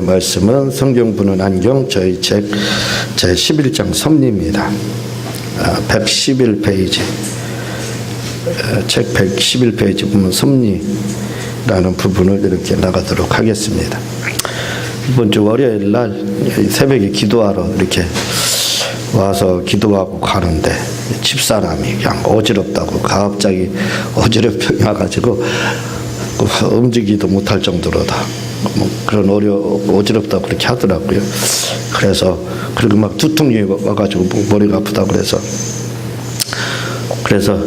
말씀은 성경 보는 안경 저희 책 제 11장 섭리입니다. 111페이지 책 111페이지 보면 섭리라는 부분을 이렇게 나가도록 하겠습니다. 이번 주 월요일 날 새벽에 기도하러 이렇게 와서 기도하고 가는데 집사람이 그냥 어지럽다고 갑자기 어지럽병이 와가지고 움직이지도 못할 정도로 다 뭐 그런 어지럽다고 그렇게 하더라고요. 그래서 그리고 막 두통이 와가지고 머리가 아프다고 그래서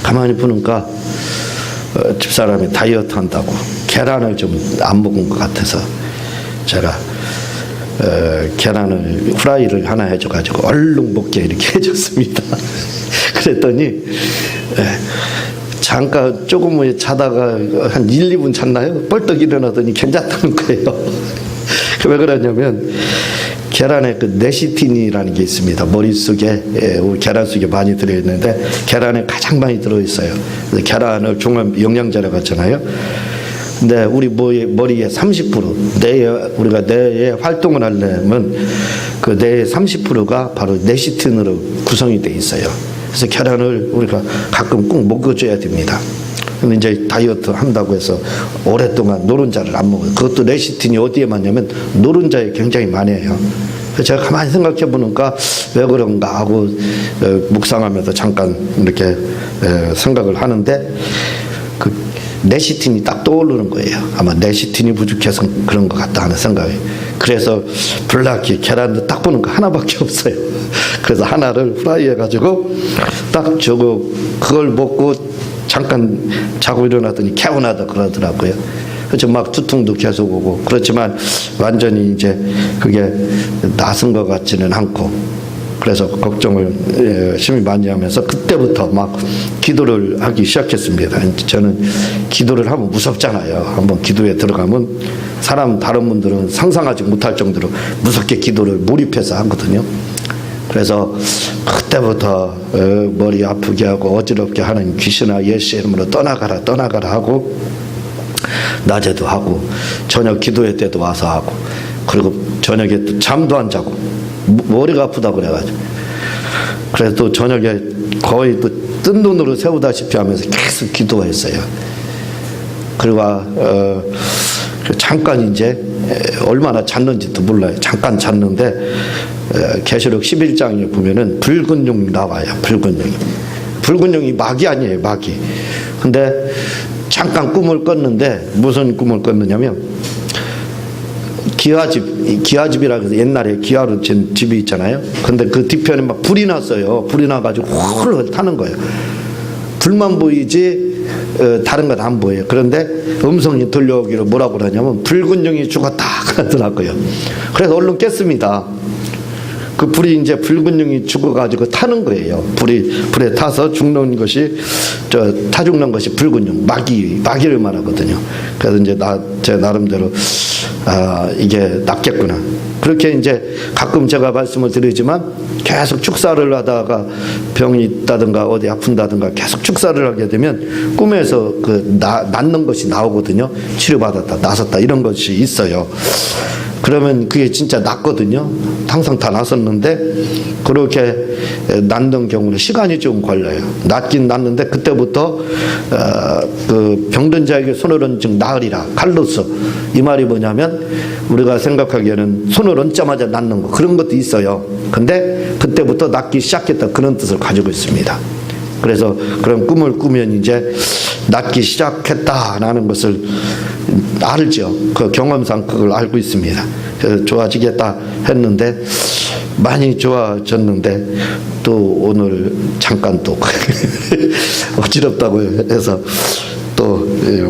가만히 보니까 집사람이 다이어트 한다고 계란을 좀 안 먹은 것 같아서 제가 계란을 후라이를 하나 해줘가지고 얼른 먹게 이렇게 해줬습니다. 그랬더니 잠깐 조금 자다가 한 1, 2분 잤나요? 벌떡 일어나더니 괜찮다는 거예요. 왜 그러냐면 계란에 그 네시틴이라는 게 있습니다. 머릿속에 계란 속에 많이 들어있는데 계란에 가장 많이 들어있어요. 그래서 계란을 종합 영양제라고 하잖아요. 근데 우리 머리에 30% 우리가 뇌에 활동을 하려면 그 뇌의 30%가 바로 네시틴으로 구성이 되어 있어요. 그래서 계란을 우리가 가끔 꼭 먹어줘야 됩니다. 근데 이제 다이어트 한다고 해서 오랫동안 노른자를 안 먹어요. 그것도 레시틴이 어디에 많냐면 노른자에 굉장히 많이 해요. 그래서 제가 가만히 생각해 보니까 왜 그런가 하고 묵상하면서 잠깐 이렇게 생각을 하는데 그 레시틴이 딱 떠오르는 거예요. 아마 레시틴이 부족해서 그런 것 같다 하는 생각이. 그래서 블라키 계란도 딱 보는 거 하나밖에 없어요. 그래서 하나를 프라이 해가지고 딱 그걸 먹고 잠깐 자고 일어나더니 개운하다 그러더라고요. 그래서 막 두통도 계속 오고 그렇지만 완전히 이제 그게 나선 것 같지는 않고 그래서 걱정을 심히 많이 하면서 그때부터 막 기도를 하기 시작했습니다. 저는 기도를 하면 무섭잖아요. 한번 기도에 들어가면 다른 분들은 상상하지 못할 정도로 무섭게 기도를 몰입해서 하거든요. 그래서 그때부터 머리 아프게 하고 어지럽게 하는 귀신아 예수 이름으로 떠나가라 하고 낮에도 하고 저녁 기도회 때도 와서 하고 그리고 저녁에 또 잠도 안 자고 머리가 아프다고 그래가지고 그래서 또 저녁에 거의 또 뜬 눈으로 세우다시피 하면서 계속 기도했어요. 그리고 잠깐 이제 얼마나 잤는지도 몰라요. 잠깐 잤는데 계시록 11장에 보면은 붉은 용이 나와요. 붉은 용이 막이 아니에요. 막이. 근데 잠깐 꿈을 꿨는데 무슨 꿈을 꿨느냐면 기와집이라고 해서 옛날에 기와로 진 집이 있잖아요. 근데 그 뒤편에 막 불이 났어요. 불이 나가지고 홀 타는 거예요. 불만 보이지 다른 건 안 보여요. 그런데 음성이 들려오기로 뭐라고 그러냐면 붉은 용이 죽었다 그러더라고요. 그래서 얼른 깼습니다. 그 불이 이제 붉은 용이 죽어가지고 타는 거예요. 불에 타서 죽는 것이 타 죽는 것이 붉은 용 마귀를 말하거든요. 그래서 이제 제 나름대로 이게 낫겠구나. 그렇게 이제 가끔 제가 말씀을 드리지만 계속 축사를 하다가 병이 있다든가 어디 아픈다든가 계속 축사를 하게 되면 꿈에서 낫는 것이 나오거든요. 치료받았다, 나섰다 이런 것이 있어요. 그러면 그게 진짜 낫거든요. 항상 다 낫었는데 그렇게 낫는 경우는 시간이 좀 걸려요. 낫긴 낫는데 그때부터 그 병든 자에게 손을 얹 즉 나으리라. 칼로스. 이 말이 뭐냐면 우리가 생각하기에는 손을 얹자마자 낫는 거 그런 것도 있어요. 근데 그때부터 낫기 시작했다 그런 뜻을 가지고 있습니다. 그래서 그런 꿈을 꾸면 이제 낫기 시작했다라는 것을 알죠. 그 경험상 그걸 알고 있습니다. 그래서 좋아지겠다 했는데 많이 좋아졌는데 또 오늘 잠깐 또 어지럽다고 해서 또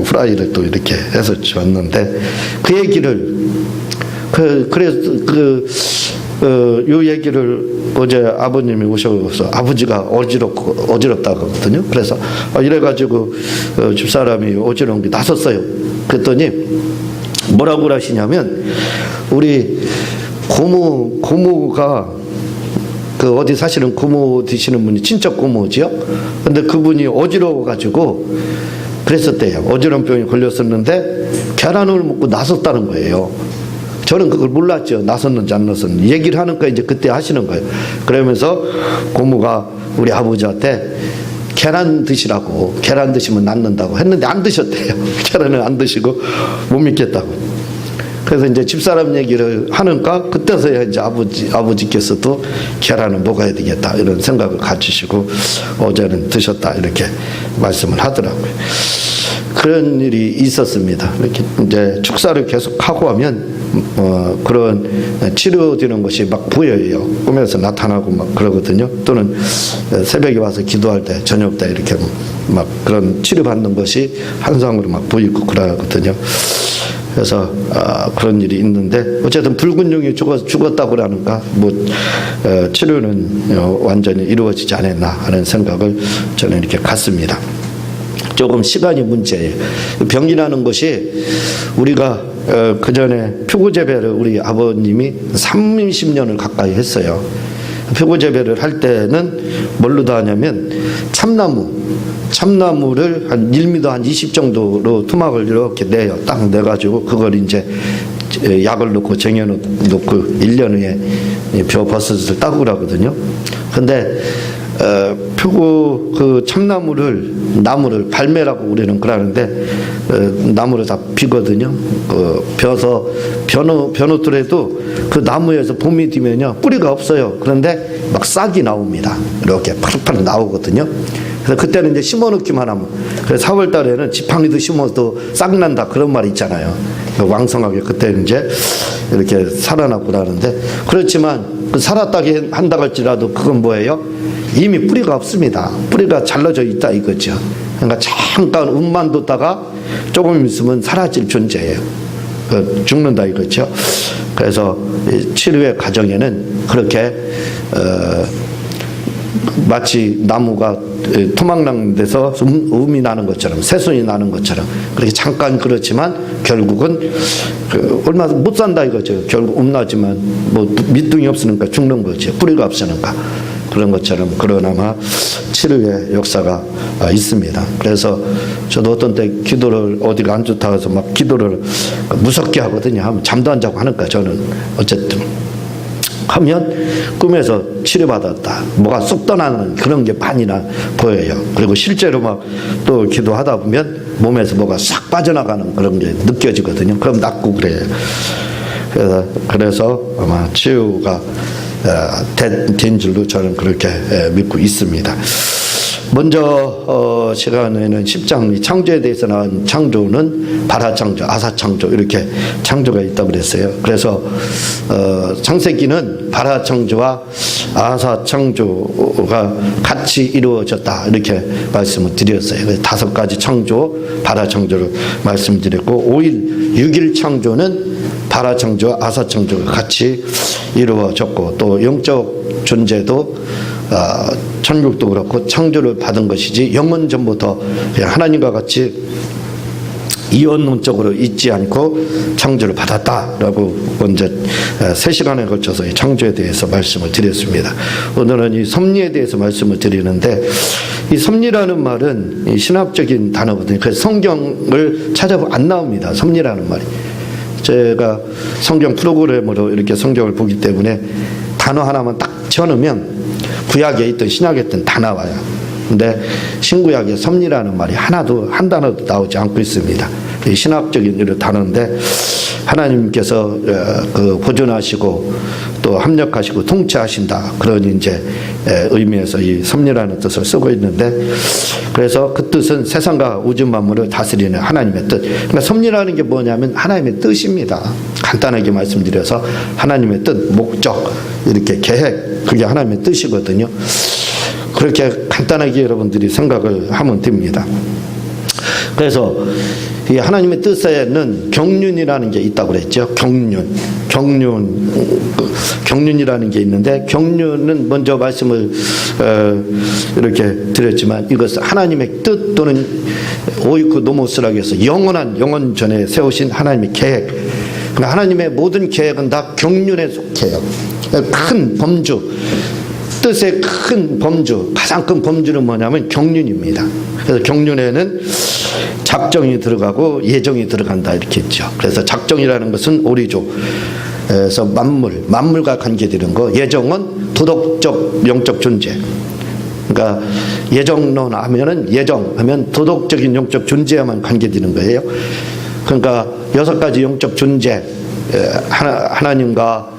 후라이를 또 이렇게 해서 줬는데 그 얘기를 요 얘기를 어제 아버님이 오셔서 아버지가 어지럽다고 하거든요. 그래서 이래가지고 집사람이 어지러운 게 나섰어요. 그랬더니 뭐라고 하시냐면 우리 고모가 그 어디 사시는 고모 되시는 분이 친척 고모지요. 근데 그분이 어지러워가지고 그랬었대요. 어지럼병이 걸렸었는데 계란을 먹고 나섰다는 거예요. 저는 그걸 몰랐죠. 나섰는지 안 나섰는지. 얘기를 하니까 이제 그때 하시는 거예요. 그러면서 고모가 우리 아버지한테 계란 드시라고, 계란 드시면 낫는다고 했는데 안 드셨대요. 계란을 안 드시고 못 믿겠다고. 그래서 이제 집사람 얘기를 하니까 그때서야 이제 아버지께서도 계란을 먹어야 되겠다 이런 생각을 가지시고 어제는 드셨다 이렇게 말씀을 하더라고요. 그런 일이 있었습니다. 이렇게 이제 축사를 계속 하고 하면 그런 치료되는 것이 막 보여요. 꿈에서 나타나고 막 그러거든요. 또는 새벽에 와서 기도할 때, 저녁 때 이렇게 막 그런 치료받는 것이 환상으로 막 보이고 그러거든요. 그래서 그런 일이 있는데 어쨌든 붉은 용이 죽었다고 그러는가 뭐 치료는 완전히 이루어지지 않았나 하는 생각을 저는 이렇게 갖습니다. 조금 시간이 문제예요. 병이라는 것이 우리가 그 전에 표고재배를 우리 아버님이 30년을 가까이 했어요. 표고재배를 할 때는 뭘로도 하냐면 참나무를 한 1m 한 20 정도로 토막을 이렇게 내요. 딱 내가지고 그걸 이제 약을 넣고 쟁여놓고 1년 후에 벼버섯을 따고 그러거든요. 근데 표고 그 나무를 발매라고 우리는 그러는데 나무를 다 비거든요. 벼서 벼놓더라도 그 나무에서 봄이 되면요 뿌리가 없어요. 그런데 막 싹이 나옵니다. 이렇게 파릇파릇 나오거든요. 그래서 그때는 이제 심어놓기만 하면, 그래서 4월 달에는 지팡이도 심어도 싹 난다 그런 말이 있잖아요. 왕성하게 그때 이제 이렇게 살아나고 나는데, 그렇지만 그 살았다고 한다고 할지라도 그건 뭐예요? 이미 뿌리가 없습니다. 뿌리가 잘라져 있다 이거죠. 그러니까 잠깐 운만 뒀다가 조금 있으면 사라질 존재예요. 죽는다 이거죠. 그래서 치료의 과정에는 그렇게 마치 나무가 토막난 데서 음이 나는 것처럼, 새순이 나는 것처럼 그렇게 잠깐 그렇지만 결국은 얼마 못 산다 이거죠. 결국 음나지만 뭐 밑둥이 없으니까 죽는 거죠. 뿌리가 없으니까. 그런 것처럼 그러나마 치료의 역사가 있습니다. 그래서 저도 어떤 때 기도를 어디가 안 좋다고 해서 막 기도를 무섭게 하거든요. 하면 잠도 안 자고 하니까 저는 어쨌든 하면 꿈에서 치료받았다, 뭐가 쏙 떠나는 그런 게 많이나 보여요. 그리고 실제로 막 또 기도하다 보면 몸에서 뭐가 싹 빠져나가는 그런 게 느껴지거든요. 그럼 낫고 그래요. 그래서 아마 치유가 된 줄로 저는 그렇게 믿고 있습니다. 먼저 시간에는 10장 창조에 대해서 나온 창조는 발화창조, 아사창조 이렇게 창조가 있다고 그랬어요. 그래서 창세기는 발화창조와 아사창조가 같이 이루어졌다 이렇게 말씀을 드렸어요. 5가지 창조, 발화창조를 말씀드렸고 5일, 6일 창조는 발화창조와 아사창조가 같이 이루어졌고 또 영적 존재도 천국도 그렇고 창조를 받은 것이지 영원 전부터 하나님과 같이 이원론적으로 있지 않고 창조를 받았다라고 먼저 3시간에 걸쳐서 이 창조에 대해서 말씀을 드렸습니다. 오늘은 이 섭리에 대해서 말씀을 드리는데 이 섭리라는 말은 이 신학적인 단어거든요. 그래서 성경을 찾아보면 안 나옵니다. 섭리라는 말이. 제가 성경 프로그램으로 이렇게 성경을 보기 때문에 단어 하나만 딱 쳐놓으면 구약에 있던 신약에 있던 다 나와요. 근데 신구약에 섭리라는 말이 한 단어도 나오지 않고 있습니다. 신학적인 이런 단어인데 하나님께서 그 보존하시고 또 합력하시고 통치하신다 그런 이제 의미에서 이 섭리라는 뜻을 쓰고 있는데 그래서 그 뜻은 세상과 우주 만물을 다스리는 하나님의 뜻. 그러니까 섭리라는 게 뭐냐면 하나님의 뜻입니다. 간단하게 말씀드려서 하나님의 뜻, 목적, 이렇게 계획 그게 하나님의 뜻이거든요. 그렇게 간단하게 여러분들이 생각을 하면 됩니다. 그래서 이 하나님의 뜻에는 경륜이라는 게 있다고 그랬죠. 경륜이라는 게 있는데 경륜은 먼저 말씀을 이렇게 드렸지만 이것은 하나님의 뜻 또는 오이쿠 노모스라고 해서 영원 전에 세우신 하나님의 계획. 그러니까 하나님의 모든 계획은 다 경륜에 속해요. 큰 범주, 뜻의 큰 범주, 가장 큰 범주는 뭐냐면 경륜입니다. 그래서 경륜에는 작정이 들어가고 예정이 들어간다 이렇게 했죠. 그래서 작정이라는 것은 오리조에서 만물과 관계되는 거, 예정은 도덕적 영적 존재. 그러니까 예정론 하면은 예정하면 도덕적인 영적 존재와만 관계되는 거예요. 그러니까 6가지 영적 존재, 하나님과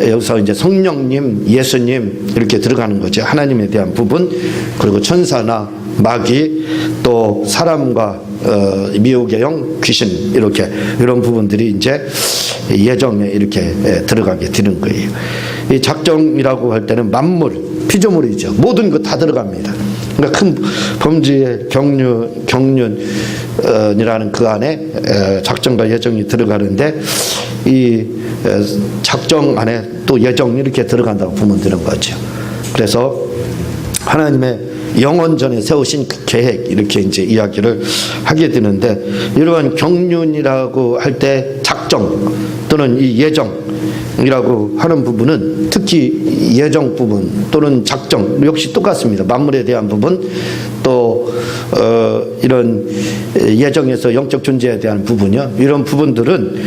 여기서 이제 성령님, 예수님 이렇게 들어가는 거죠. 하나님에 대한 부분, 그리고 천사나 마귀, 또 사람과 미혹의 영, 귀신, 이렇게 이런 부분들이 이제 예정에 이렇게 들어가게 되는 거예요. 이 작정이라고 할 때는 만물, 피조물이죠. 모든 것 다 들어갑니다. 그러니까 큰 범죄의 경륜이라는 그 안에 작정과 예정이 들어가는데, 이 작정 안에 또 예정이 이렇게 들어간다고 보면 되는 거죠. 그래서 하나님의 영원전에 세우신 그 계획, 이렇게 이제 이야기를 하게 되는데, 이러한 경륜이라고 할 때 작정 또는 이 예정이라고 하는 부분은, 특히 예정 부분 또는 작정 역시 똑같습니다. 만물에 대한 부분, 또 이런 예정에서 영적 존재에 대한 부분이요, 이런 부분들은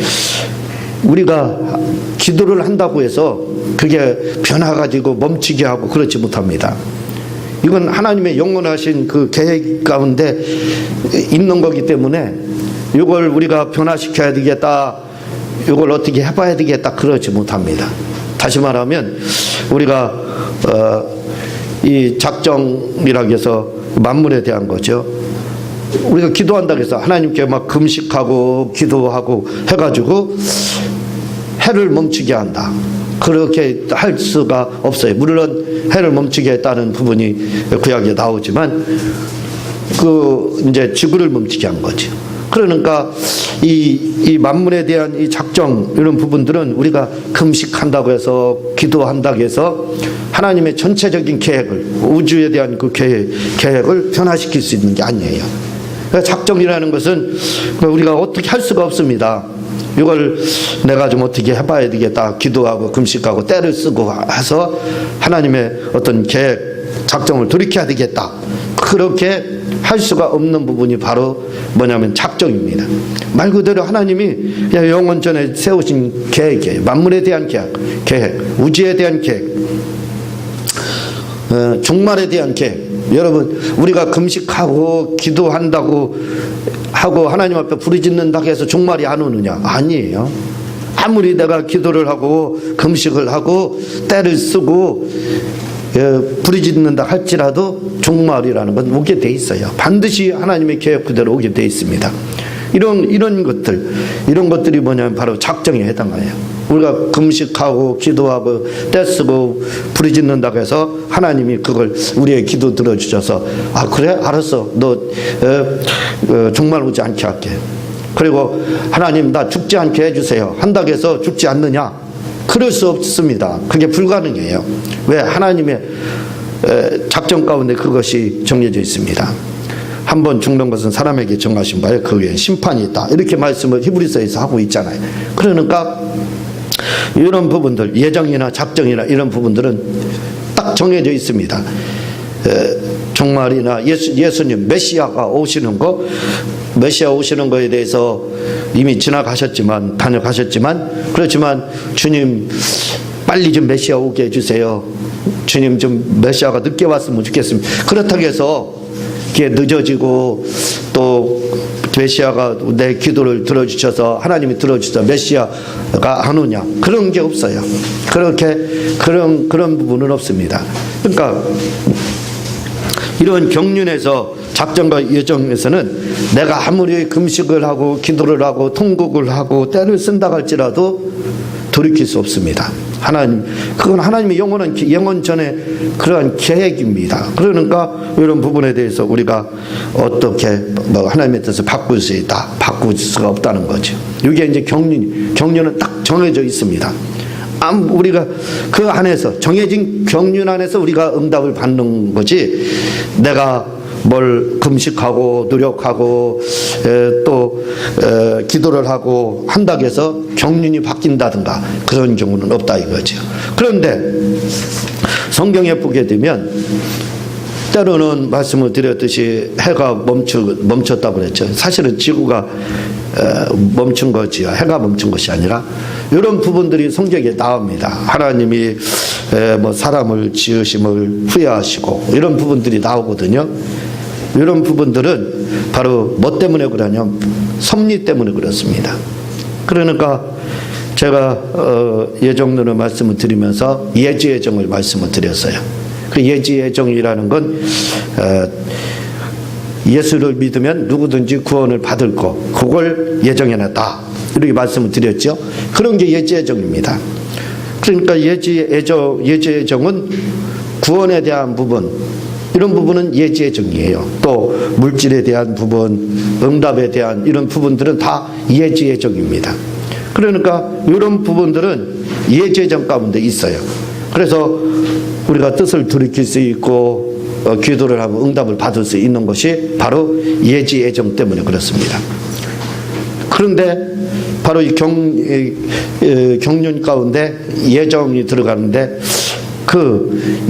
우리가 기도를 한다고 해서 그게 변화가지고 멈추게 하고 그렇지 못합니다. 이건 하나님의 영원하신 그 계획 가운데 있는 거기 때문에 이걸 우리가 변화시켜야 되겠다, 이걸 어떻게 해봐야 되겠다, 그러지 못합니다. 다시 말하면 우리가 이 작정이라고 해서 만물에 대한 거죠. 우리가 기도한다고 해서 하나님께 막 금식하고 기도하고 해가지고 해를 멈추게 한다, 그렇게 할 수가 없어요. 물론 해를 멈추게 했다는 부분이 구약에 나오지만 이제 지구를 멈추게 한 거죠. 그러니까 이 만물에 대한 이 작정, 이런 부분들은 우리가 금식한다고 해서 기도한다고 해서 하나님의 전체적인 계획을, 우주에 대한 그 계획을 변화시킬 수 있는 게 아니에요. 그러니까 작정이라는 것은 우리가 어떻게 할 수가 없습니다. 이걸 내가 좀 어떻게 해봐야 되겠다, 기도하고 금식하고 때를 쓰고 해서 하나님의 어떤 계획, 작정을 돌이켜야 되겠다, 그렇게 할 수가 없는 부분이 바로 뭐냐면 작정입니다. 말 그대로 하나님이 영원전에 세우신 계획이에요. 만물에 대한 계획, 우주에 대한 계획, 종말에 대한 계획. 여러분, 우리가 금식하고 기도한다고 하고 하나님 앞에 부르짖는다고 해서 종말이 안 오느냐? 아니에요. 아무리 내가 기도를 하고 금식을 하고 때를 쓰고 부르짖는다 할지라도 종말이라는 건 오게 돼 있어요. 반드시 하나님의 계획 그대로 오게 돼 있습니다. 이런 것들이 뭐냐면 바로 작정에 해당해요. 우리가 금식하고 기도하고 떼쓰고 부르짖는다고 해서 하나님이 그걸 우리의 기도 들어주셔서, 아 그래? 알았어. 너 종말 오지 않게 할게. 그리고 하나님 나 죽지 않게 해주세요 한다고 해서 죽지 않느냐? 그럴 수 없습니다. 그게 불가능해요. 왜? 하나님의 작정 가운데 그것이 정해져 있습니다. 한 번 죽는 것은 사람에게 정하신 바에 그 위에 심판이 있다, 이렇게 말씀을 히브리서에서 하고 있잖아요. 그러니까 이런 부분들, 예정이나 작정이나 이런 부분들은 딱 정해져 있습니다. 종말이나 예수님 메시아가 오시는 거, 메시아 오시는 거에 대해서 이미 다녀가셨지만 그렇지만 주님 빨리 좀 메시아 오게 해주세요. 주님 좀 메시아가 늦게 왔으면 좋겠습니다. 그렇다고 해서 그게 늦어지고 또 메시아가 내 기도를 들어주셔서 하나님이 들어주셔서 메시아가 안 오냐? 그런 게 없어요. 그런 부분은 없습니다. 그러니까 이런 경륜에서, 작정과 예정에서는 내가 아무리 금식을 하고 기도를 하고 통곡을 하고 때를 쓴다 할지라도 돌이킬 수 없습니다. 그건 하나님의 영원전의 그러한 계획입니다. 그러니까 이런 부분에 대해서 우리가 어떻게 하나님의 뜻을 바꿀 수 있다, 바꿀 수가 없다는 거죠. 이게 이제 경륜은 딱 정해져 있습니다. 우리가 그 안에서, 정해진 경륜 안에서 우리가 응답을 받는 거지, 내가 뭘 금식하고 노력하고 또 기도를 하고 한다고 해서 경륜이 바뀐다든가 그런 경우는 없다 이거죠. 그런데 성경에 보게 되면 때로는 말씀을 드렸듯이 해가 멈췄다고 그랬죠. 사실은 지구가 멈춘 거지요. 해가 멈춘 것이 아니라 이런 부분들이 성경에 나옵니다. 하나님이 뭐 사람을 지으심을 후회하시고 이런 부분들이 나오거든요. 이런 부분들은 바로 뭐 때문에 그러냐면 섭리 때문에 그렇습니다. 그러니까 제가 예정론을 말씀을 드리면서 예지예정을 말씀을 드렸어요. 그 예지예정이라는 건 예수를 믿으면 누구든지 구원을 받을 것, 그걸 예정해놨다 이렇게 말씀을 드렸죠. 그런 게 예지예정입니다. 그러니까 예지예정은 구원에 대한 부분, 이런 부분은 예지예정이에요. 또 물질에 대한 부분, 응답에 대한 이런 부분들은 다 예지예정입니다. 그러니까 이런 부분들은 예지예정 가운데 있어요. 그래서 우리가 뜻을 돌이킬 수 있고 기도를 하고 응답을 받을 수 있는 것이 바로 예지예정 때문에 그렇습니다. 그런데 바로 이 경륜 가운데 예정이 들어가는데 그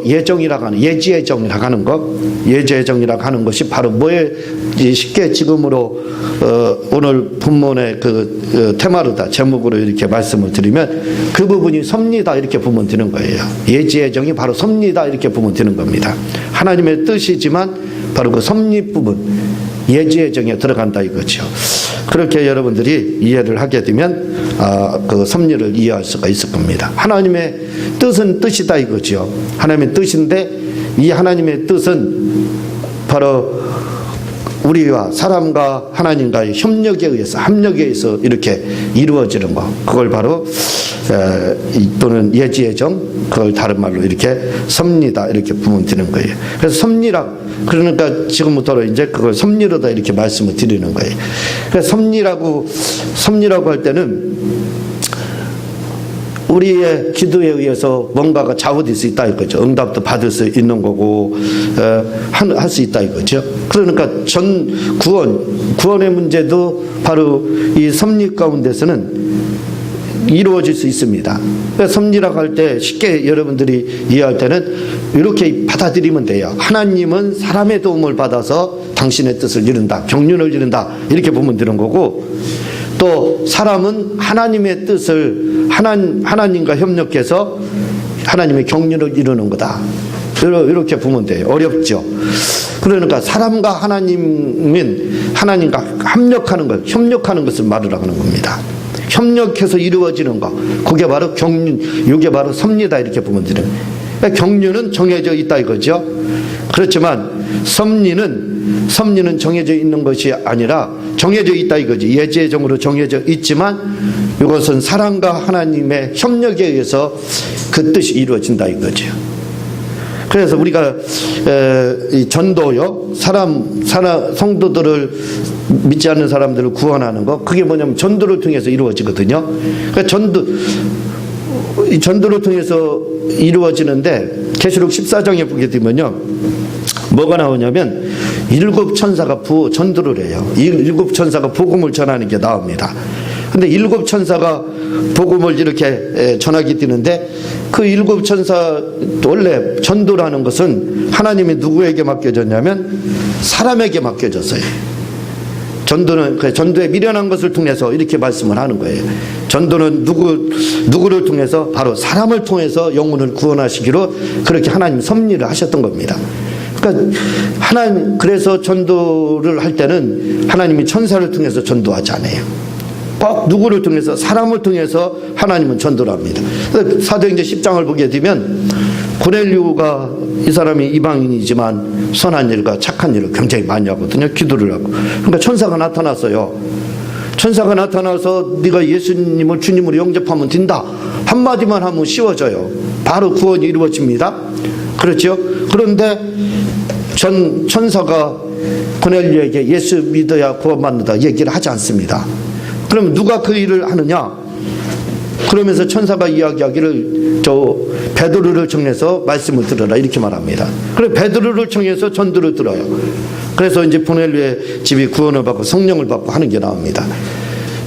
예정이라고 하는 예지예정이라고 하는 것, 예지예정이라고 하는 것이 바로 뭐에 쉽게 지금으로 오늘 본문의 그 테마로다 제목으로 이렇게 말씀을 드리면 그 부분이 섭리다 이렇게 보면 되는 거예요. 예지예정이 바로 섭리다 이렇게 보면 되는 겁니다. 하나님의 뜻이지만 바로 그 섭리 부분 예지예정에 들어간다 이거죠. 그렇게 여러분들이 이해를 하게 되면 그 섭리를 이해할 수가 있을 겁니다. 하나님의 뜻은 뜻이다 이거죠. 하나님의 뜻인데 이 하나님의 뜻은 바로 우리와 사람과 하나님과의 협력에 의해서 합력에 의해서 이렇게 이루어지는 것, 그걸 바로 또는 예지예정, 그걸 다른 말로 이렇게 섭리다 이렇게 보면 되는 거예요. 그래서 섭리라 그러니까 지금부터 이제 그걸 섭리로다 이렇게 말씀을 드리는 거예요. 그래서 섭리라고 할 때는 우리의 기도에 의해서 뭔가가 좌우될 수 있다 이거죠. 응답도 받을 수 있는 거고 할 수 있다 이거죠. 그러니까 구원의 문제도 바로 이 섭리 가운데서는 이루어질 수 있습니다. 섭리라고 할 때 쉽게 여러분들이 이해할 때는 이렇게 받아들이면 돼요. 하나님은 사람의 도움을 받아서 당신의 뜻을 이룬다, 경륜을 이룬다 이렇게 보면 되는 거고, 또 사람은 하나님의 뜻을 하나님과 협력해서 하나님의 경륜을 이루는 거다 이렇게 보면 돼요. 어렵죠. 그러니까 사람과 하나님은 하나님과 합력하는 것, 협력하는 것을 말으라고 하는 겁니다. 협력해서 이루어지는 것, 그게 바로 경륜, 이게 바로 섭리다 이렇게 보면 되는 거예요. 경륜은 정해져 있다 이거죠. 그렇지만 섭리는 정해져 있는 것이 아니라 정해져 있다 이거지. 예지예정으로 정해져 있지만 이것은 사람과 하나님의 협력에 의해서 그 뜻이 이루어진다 이거죠. 그래서 우리가 이 전도요, 성도들을 믿지 않는 사람들을 구원하는 거, 그게 뭐냐면 전도를 통해서 이루어지거든요. 그러니까 전도를 통해서 이루어지는데 계시록 14장에 보게 되면요, 뭐가 나오냐면 7 천사가 전도를 해요. 7 천사가 복음을 전하는 게 나옵니다. 근데 7 천사가 복음을 이렇게 전하게 되는데 그 7 천사 원래 전도라는 것은 하나님이 누구에게 맡겨졌냐면 사람에게 맡겨졌어요. 전도는 전도에 미련한 것을 통해서 이렇게 말씀을 하는 거예요. 전도는 누구를 통해서 바로 사람을 통해서 영혼을 구원하시기로 그렇게 하나님 섭리를 하셨던 겁니다. 그러니까 그래서 전도를 할 때는 하나님이 천사를 통해서 전도하지 않아요. 꼭 누구를 통해서, 사람을 통해서 하나님은 전도를 합니다. 사도행전 10장을 보게 되면 고넬료가, 이 사람이 이방인이지만 선한 일과 착한 일을 굉장히 많이 하거든요. 기도를 하고. 그러니까 천사가 나타났어요. 천사가 나타나서 네가 예수님을 주님으로 영접하면 된다 한마디만 하면 쉬워져요. 바로 구원이 이루어집니다. 그렇죠? 그런데 천사가 고넬료에게 예수 믿어야 구원받는다 얘기를 하지 않습니다. 그럼 누가 그 일을 하느냐? 그러면서 천사가 이야기하기를 베드로를 청해서 말씀을 들어라 이렇게 말합니다. 그래 베드로를 청해서 전도를 들어요. 그래서 이제 고넬료의 집이 구원을 받고 성령을 받고 하는 게 나옵니다.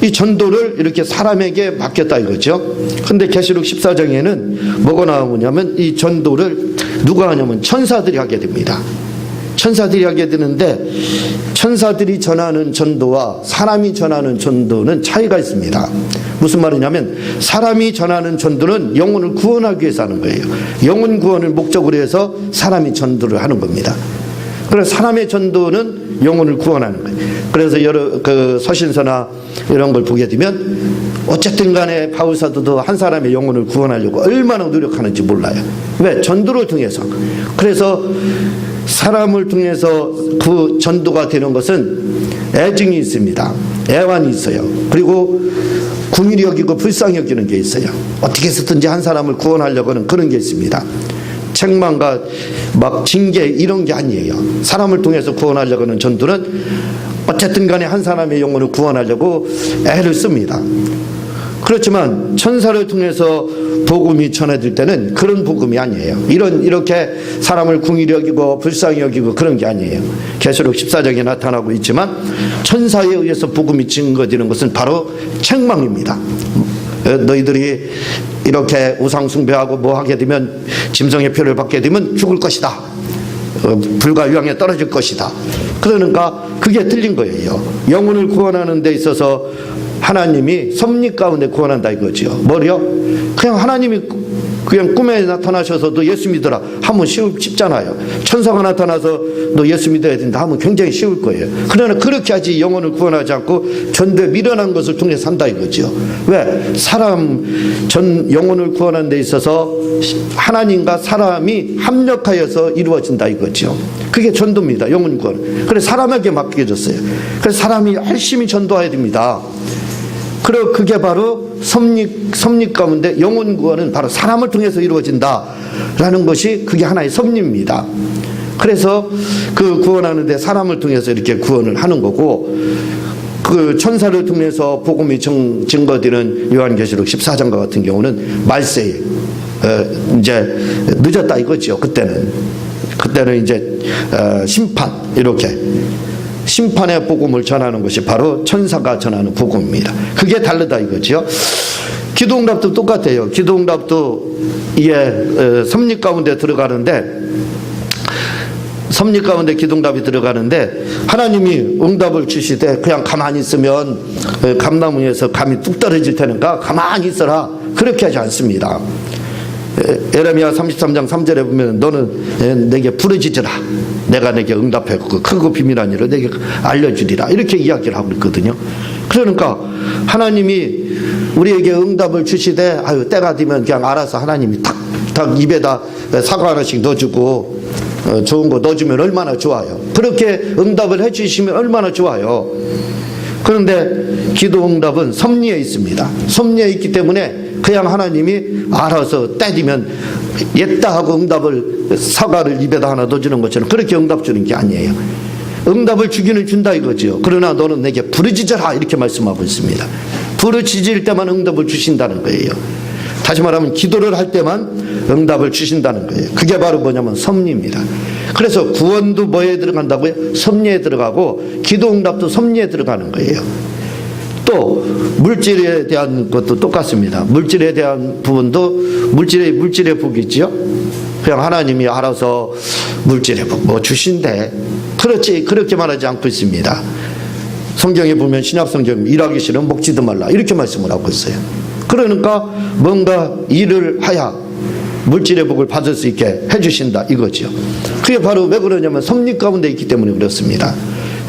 이 전도를 이렇게 사람에게 맡겼다 이거죠. 근데 계시록 14장에는 뭐가 나오냐면 이 전도를 누가 하냐면 천사들이 하게 됩니다. 천사들이 하게 되는데 천사들이 전하는 전도와 사람이 전하는 전도는 차이가 있습니다. 무슨 말이냐면 사람이 전하는 전도는 영혼을 구원하기 위해서 하는 거예요. 영혼 구원을 목적으로 해서 사람이 전도를 하는 겁니다. 그래서 사람의 전도는 영혼을 구원하는 거예요. 그래서 여러 서신서나 이런 걸 보게 되면 어쨌든 간에 바울 사도도 한 사람의 영혼을 구원하려고 얼마나 노력하는지 몰라요. 왜? 전도를 통해서. 그래서 사람을 통해서 그 전도가 되는 것은 애증이 있습니다. 애환이 있어요. 그리고 긍휼히 여기고 불쌍히 여기는 게 있어요. 어떻게 해서든지 한 사람을 구원하려고 하는 그런 게 있습니다. 책망과 막 징계 이런 게 아니에요. 사람을 통해서 구원하려고 하는 전도는 어쨌든 간에 한 사람의 영혼을 구원하려고 애를 씁니다. 그렇지만 천사를 통해서 복음이 전해질 때는 그런 복음이 아니에요. 이렇게 사람을 긍휼히 여기고 불쌍히 여기고 그런 게 아니에요. 계시록 14장에 나타나고 있지만 천사에 의해서 복음이 증거되는 것은 바로 책망입니다. 너희들이 이렇게 우상 숭배하고 뭐 하게 되면 짐승의 표를 받게 되면 죽을 것이다. 불과 유황에 떨어질 것이다. 그러니까 그게 틀린 거예요. 영혼을 구원하는 데 있어서 하나님이 섭리 가운데 구원한다 이거죠. 뭐요? 그냥 하나님이 그냥 꿈에 나타나셔서도 예수 믿어라 하면 쉽잖아요. 천사가 나타나서 너 예수 믿어야 된다 하면 굉장히 쉬울 거예요. 그러나 그렇게 하지 영혼을 구원하지 않고 전도에 미련한 것을 통해서 산다 이거죠. 왜? 영혼을 구원하는 데 있어서 하나님과 사람이 합력하여서 이루어진다 이거죠. 그게 전도입니다. 영혼 구원. 그래서 사람에게 맡겨졌어요. 그래서 사람이 열심히 전도해야 됩니다. 그리고 그게 바로 섭리 가운데 영혼 구원은 바로 사람을 통해서 이루어진다라는 것이 그게 하나의 섭리입니다. 그래서 그 구원하는데 사람을 통해서 이렇게 구원을 하는 거고 그 천사를 통해서 복음이 증거되는 요한계시록 14장과 같은 경우는 말세에 이제 늦었다 이거죠. 그때는 이제 심판 이렇게 심판의 복음을 전하는 것이 바로 천사가 전하는 복음입니다. 그게 다르다 이거죠. 기도응답도 똑같아요. 기도응답도 이게 섭리 가운데 들어가는데 섭리 가운데 기도응답이 들어가는데 하나님이 응답을 주시되 그냥 가만히 있으면 감나무에서 감이 뚝 떨어질 테니까 가만히 있어라 그렇게 하지 않습니다. 에레미야 33장 3절에 보면 너는 내게 부르짖으라 내가 내게 응답하고 크고 비밀한 일을 내게 알려주리라 이렇게 이야기를 하고 있거든요. 그러니까 하나님이 우리에게 응답을 주시되 때가 되면 그냥 알아서 하나님이 탁 입에다 사과 하나씩 넣어주고 좋은 거 넣어주면 얼마나 좋아요. 그렇게 응답을 해주시면 얼마나 좋아요. 그런데 기도 응답은 섭리에 있습니다. 섭리에 있기 때문에 그냥 하나님이 알아서 때리면 옛다 하고 응답을 사과를 입에다 하나 넣어주는 것처럼 그렇게 응답 주는 게 아니에요. 응답을 주기는 준다 이거죠. 그러나 너는 내게 부르짖어라 이렇게 말씀하고 있습니다. 부르짖을 때만 응답을 주신다는 거예요. 다시 말하면 기도를 할 때만 응답을 주신다는 거예요. 그게 바로 뭐냐면 섭리입니다. 그래서 구원도 뭐에 들어간다고요? 섭리에 들어가고 기도 응답도 섭리에 들어가는 거예요. 또 물질에 대한 것도 똑같습니다. 물질에 대한 부분도 물질의 복이 있죠. 그냥 하나님이 알아서 물질의 복 뭐 주신대 그렇지 그렇게 말하지 않고 있습니다. 성경에 보면 신약성경 일하기 싫으면 먹지도 말라 이렇게 말씀을 하고 있어요. 그러니까 뭔가 일을 하야 물질의 복을 받을 수 있게 해주신다 이거죠. 그게 바로 왜 그러냐면 섭리 가운데 있기 때문에 그렇습니다.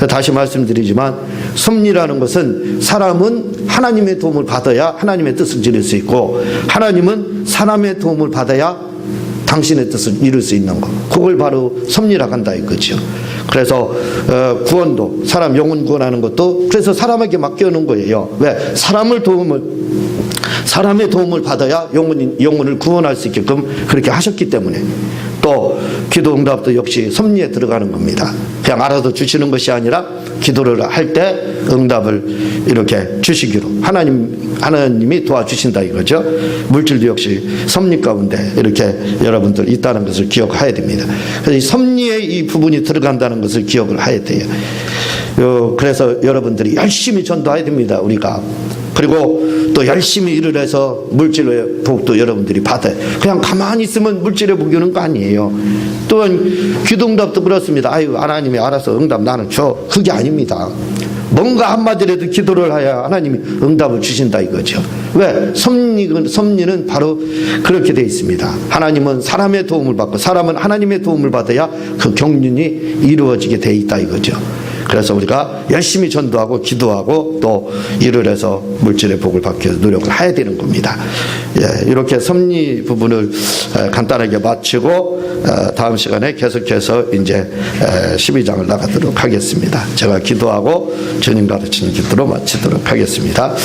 다시 말씀드리지만 섭리라는 것은 사람은 하나님의 도움을 받아야 하나님의 뜻을 이룰 수 있고 하나님은 사람의 도움을 받아야 당신의 뜻을 이룰 수 있는 것 그걸 바로 섭리라고 한다 이거죠. 그래서 구원도 사람 영혼 구원하는 것도 그래서 사람에게 맡겨놓은 거예요. 왜? 사람의 도움을 받아야 영혼을 구원할 수 있게끔 그렇게 하셨기 때문에 또 기도 응답도 역시 섭리에 들어가는 겁니다. 그냥 알아서 주시는 것이 아니라 기도를 할 때 응답을 이렇게 주시기로 하나님이 도와주신다 이거죠. 물질도 역시 섭리 가운데 이렇게 여러분들 있다는 것을 기억해야 됩니다. 그래서 이 섭리에 이 부분이 들어간다는 것을 기억을 해야 돼요. 그래서 여러분들이 열심히 전도해야 됩니다. 우리가 그리고 또 열심히 일을 해서 물질의 복도 여러분들이 받아요. 그냥 가만히 있으면 물질의 복이 오는 거 아니에요. 또한 기도응답도 그렇습니다. 아유, 하나님이 알아서 응답 나는 줘. 그게 아닙니다. 뭔가 한마디라도 기도를 해야 하나님이 응답을 주신다 이거죠. 왜? 섭리는 바로 그렇게 되어 있습니다. 하나님은 사람의 도움을 받고 사람은 하나님의 도움을 받아야 그 경륜이 이루어지게 되어 있다 이거죠. 그래서 우리가 열심히 전도하고 기도하고 또 일을 해서 물질의 복을 받기 위해서 노력을 해야 되는 겁니다. 예, 이렇게 섭리 부분을 간단하게 마치고 다음 시간에 계속해서 이제 12장을 나가도록 하겠습니다. 제가 기도하고 주님 가르치는 기도로 마치도록 하겠습니다.